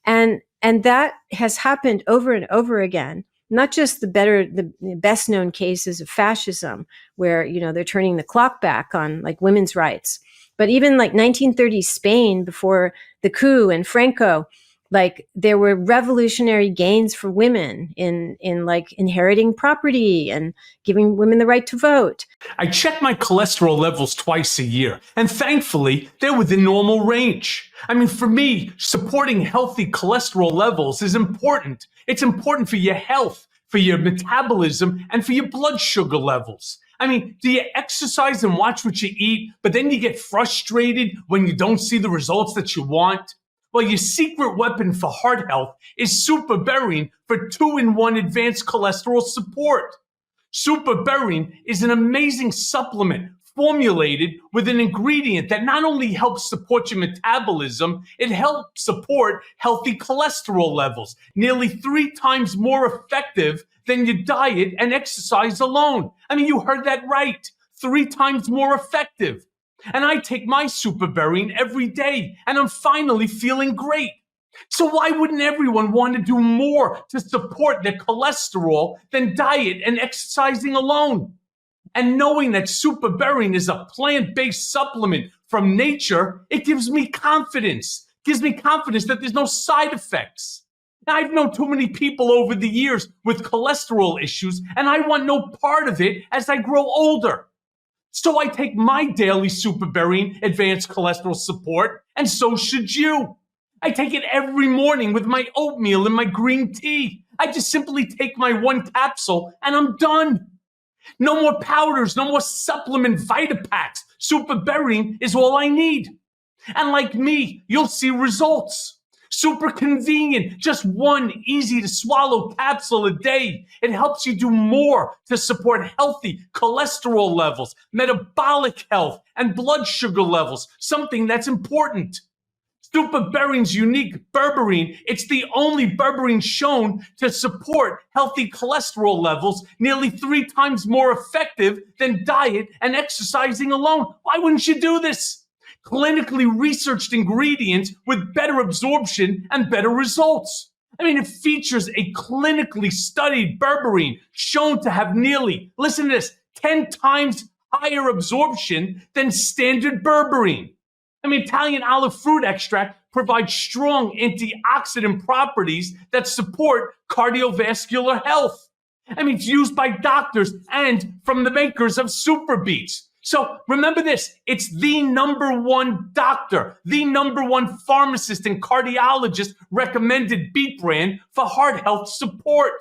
And that has happened over and over again. Not just the best known cases of fascism, where, they're turning the clock back on like women's rights, but even like 1930s Spain before the coup and Franco, like there were revolutionary gains for women in like inheriting property and giving women the right to vote. I check my cholesterol levels twice a year, and thankfully they're within normal range. I mean, for me, supporting healthy cholesterol levels is important. It's important for your health, for your metabolism, and for your blood sugar levels. I mean, do you exercise and watch what you eat, but then you get frustrated when you don't see the results that you want? Well, your secret weapon for heart health is superberine for 2-in-1 advanced cholesterol support. Superberine is an amazing supplement formulated with an ingredient that not only helps support your metabolism, it helps support healthy cholesterol levels, nearly 3 times more effective than your diet and exercise alone. I mean, you heard that right, 3 times more effective. And I take my superberine every day, and I'm finally feeling great. So why wouldn't everyone want to do more to support their cholesterol than diet and exercising alone? And knowing that superberine is a plant-based supplement from nature, it gives me confidence. Gives me confidence that there's no side effects. Now, I've known too many people over the years with cholesterol issues, and I want no part of it as I grow older. So I take my daily superberine advanced cholesterol support, and so should you. I take it every morning with my oatmeal and my green tea. I just simply take my 1 capsule and I'm done. No more powders, no more supplement Vitapacks. Superberine is all I need. And like me, you'll see results. Super convenient, just 1 easy to swallow capsule a day. It helps you do more to support healthy cholesterol levels, metabolic health, and blood sugar levels, something that's important. Superberine's unique berberine, it's the only berberine shown to support healthy cholesterol levels, nearly 3 times more effective than diet and exercising alone. Why wouldn't you do this? Clinically researched ingredients with better absorption and better results. I mean, it features a clinically studied berberine shown to have nearly, listen to this, 10 times higher absorption than standard berberine. I mean, Italian olive fruit extract provides strong antioxidant properties that support cardiovascular health. I mean, it's used by doctors and from the makers of Super Beets. So remember this, it's the #1 doctor, the #1 pharmacist and cardiologist recommended beet brand for heart health support.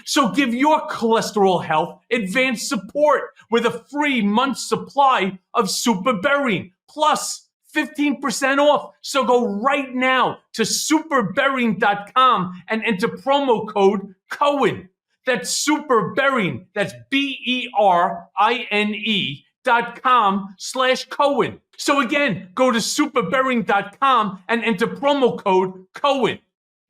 So give your cholesterol health advanced support with a free month supply of superberine, plus 15% off. So go right now to superberine.com and enter promo code Cohen. That's superberine, that's BERINE.com/Cohen. So again, go to superberine.com and enter promo code Cohen.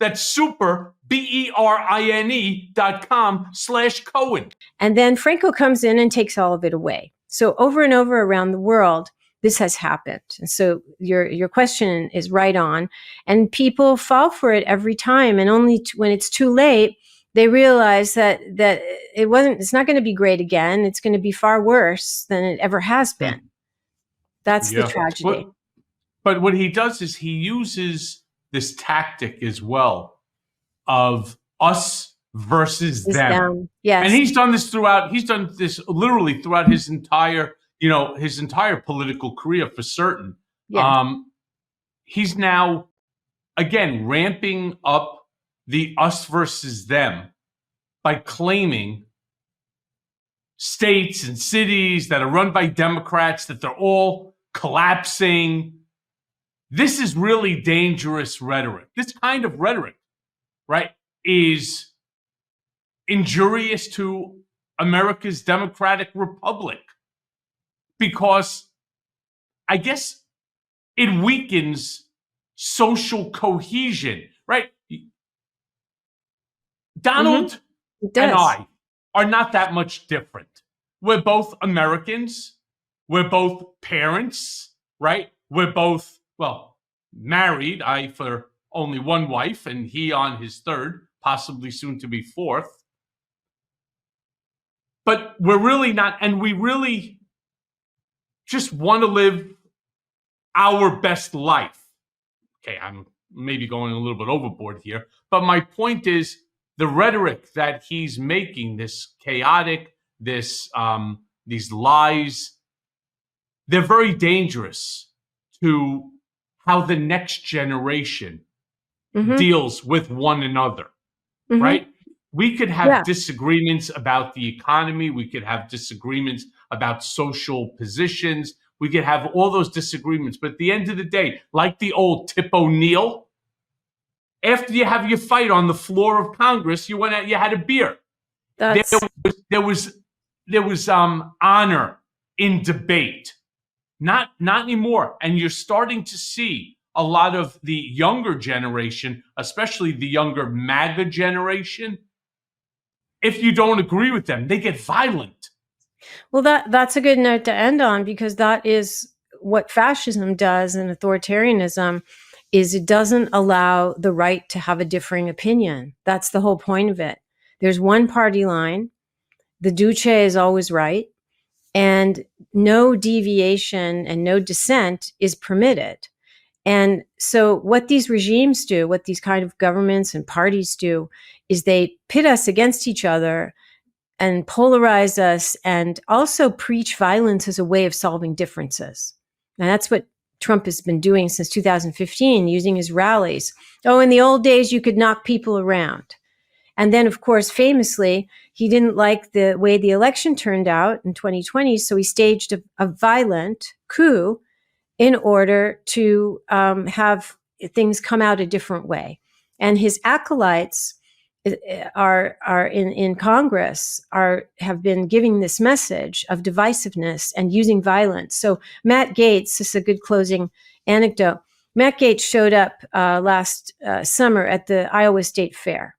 That's super, BERINE.com/Cohen. And then Franco comes in and takes all of it away. So over and over around the world, this has happened. And so your question is right on. And people fall for it every time. And only when it's too late, they realize that it's not going to be great again. It's going to be far worse than it ever has been. That's the tragedy. But what he does is he uses this tactic as well of us versus Is them. them. Yes. And he's done this literally throughout his entire, his entire political career for certain. Yes. He's now, again, ramping up the us versus them by claiming states and cities that are run by Democrats, that they're all collapsing. This is really dangerous rhetoric. This kind of rhetoric, right, is injurious to America's democratic republic because I guess it weakens social cohesion, right? Donald and I are not that much different. We're both Americans. We're both parents, right? We're both, well, married. I for only one wife and he on his third, possibly soon to be fourth. But we're really not, and we really just want to live our best life. Okay, I'm maybe going a little bit overboard here, but my point is the rhetoric that he's making, this chaotic, these lies, they're very dangerous to how the next generation deals with one another, right? We could have disagreements about the economy. We could have disagreements about social positions. We could have all those disagreements. But at the end of the day, like the old Tip O'Neill, after you have your fight on the floor of Congress, you went out, you had a beer. There was honor in debate. Not anymore. And you're starting to see a lot of the younger generation, especially the younger MAGA generation, if you don't agree with them, they get violent. Well, that's a good note to end on, because that is what fascism does and authoritarianism is it doesn't allow the right to have a differing opinion. That's the whole point of it. There's one party line. The Duce is always right. And no deviation and no dissent is permitted. And so what these regimes do, what these kind of governments and parties do, is they pit us against each other and polarize us and also preach violence as a way of solving differences. And that's what Trump has been doing since 2015, using his rallies. Oh, in the old days, you could knock people around. And then, of course, famously, he didn't like the way the election turned out in 2020, so he staged a violent coup in order to have things come out a different way. And his acolytes are in Congress have been giving this message of divisiveness and using violence. So Matt Gaetz, this is a good closing anecdote. Matt Gaetz showed up last summer at the Iowa State Fair,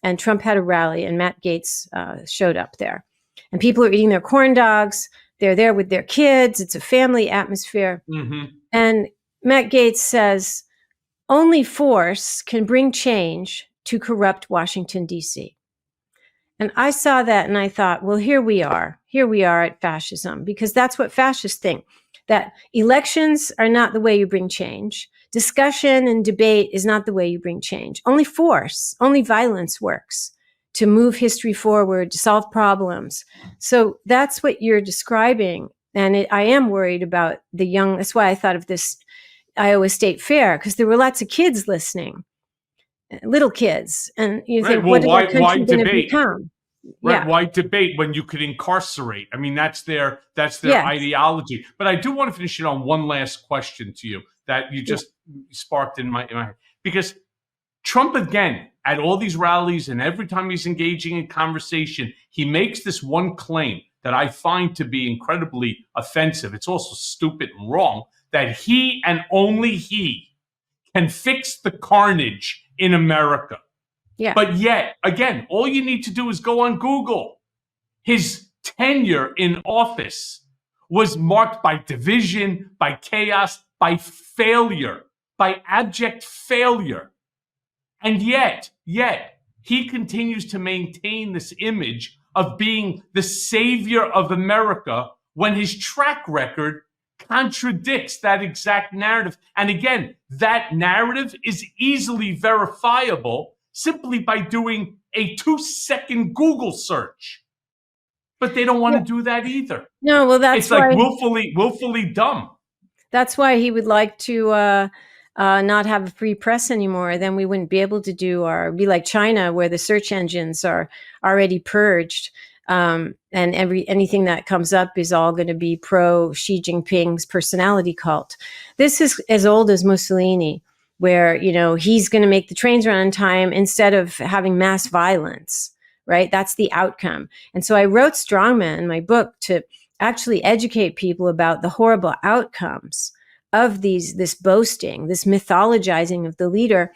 and Trump had a rally, and Matt Gaetz showed up there. And people are eating their corn dogs. They're there with their kids. It's a family atmosphere. And Matt Gaetz says, only force can bring change to corrupt Washington, D.C. And I saw that and I thought, well, here we are at fascism, because that's what fascists think, that elections are not the way you bring change. Discussion and debate is not the way you bring change. Only force, only violence works to move history forward, to solve problems. So that's what you're describing. And I am worried about the young. That's why I thought of this Iowa State Fair, because there were lots of kids listening, little kids. And you think, what is our country going to become? Right? Why debate when you could incarcerate? I mean, that's their ideology. But I do want to finish it on one last question to you that you just sparked in my head. Because Trump, again, at all these rallies and every time he's engaging in conversation, he makes this one claim that I find to be incredibly offensive. It's also stupid and wrong, that he and only he can fix the carnage in America. Yeah. But yet, again, all you need to do is go on Google. His tenure in office was marked by division, by chaos, by failure, by abject failure. And yet, he continues to maintain this image of being the savior of America when his track record contradicts that exact narrative. And again, that narrative is easily verifiable simply by doing a 2-second Google search. But they don't want to do that either. No, well, that's It's like why willfully dumb. that's why he would like to not have a free press anymore. Then we wouldn't be able to be like China, where the search engines are already purged. And anything that comes up is all going to be pro Xi Jinping's personality cult. This is as old as Mussolini, where, you know, he's going to make the trains run on time instead of having mass violence, right? That's the outcome. And so I wrote Strongman in my book to actually educate people about the horrible outcomes of this boasting, this mythologizing of the leader.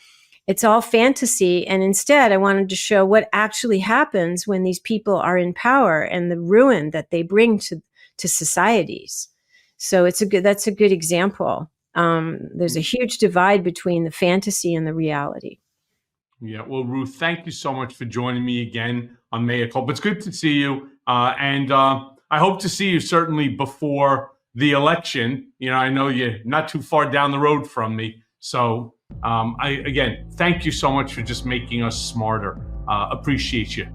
It's all fantasy. And instead, I wanted to show what actually happens when these people are in power and the ruin that they bring to societies. So that's a good example. There's a huge divide between the fantasy and the reality. Yeah. Well, Ruth, thank you so much for joining me again on Mea Culpa. It's good to see you. And I hope to see you certainly before the election. You know, I know you're not too far down the road from me. So again, thank you so much for just making us smarter. Appreciate you.